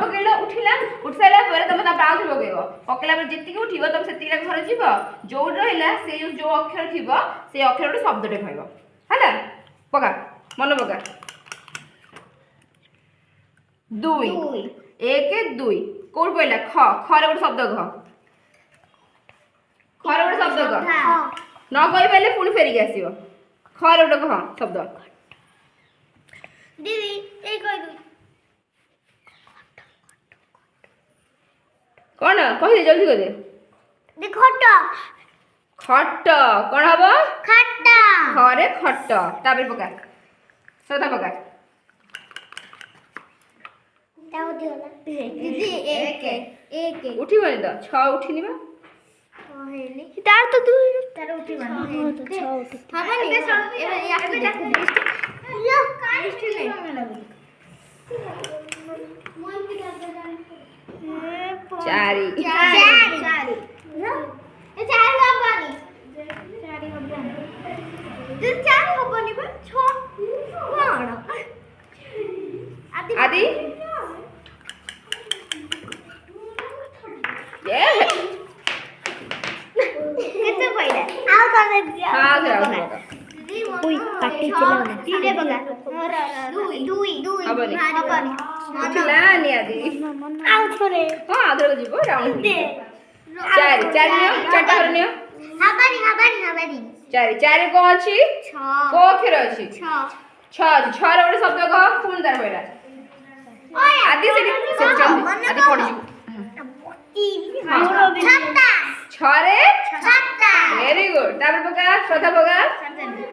पकड़ उठिला उठ सारा पर तुम ता पाउथ पकेइबो पकला पर जेति के उठिबो तुम सेति ला घर जीवो जो रहिला से जो अक्षर थिबो से अक्षर रो शब्द टे कहबो हला पका मन पका 2 1 2 कोड पइला ख ख रे शब्द कह ख रे शब्द कह न कहि पइले पुनी फेरि के आसीबो ख रे कह शब्द दीदी ए कहि दू कौन कह दे जल्दी कह दे देखोटा खट कौन हबो खट्टा खरे खट तापर पका सदा पका ताऊ दियोला दीदी एक उठिबनी तो 6 उठिनी बा हेली तार तो दू तार उठिबनी तो 6 उठी हबनी ए याके देखो लो कालिस्टी नहीं मोन की चारी ए चार हबनी चारी हबनी तू चार हबनी बा 6 कोन आदि ये कितने पहिले आओ कर दिया हां जाओ कोई काटी चला दीदी बगा दुई हबनी हबनी उठिला नि आदि आओ छोरे हां आदर जीवो राउंड चारि चारि नियो चारटा कर नियो हबनी चारि को अछि 6 को अक्षर अछि 6 छ रे बडे शब्द कह कोन दर होइला आदि से आदि पढि छत्ता छरे छत्ता वेरी गुड तापर पका श्रद्धा पका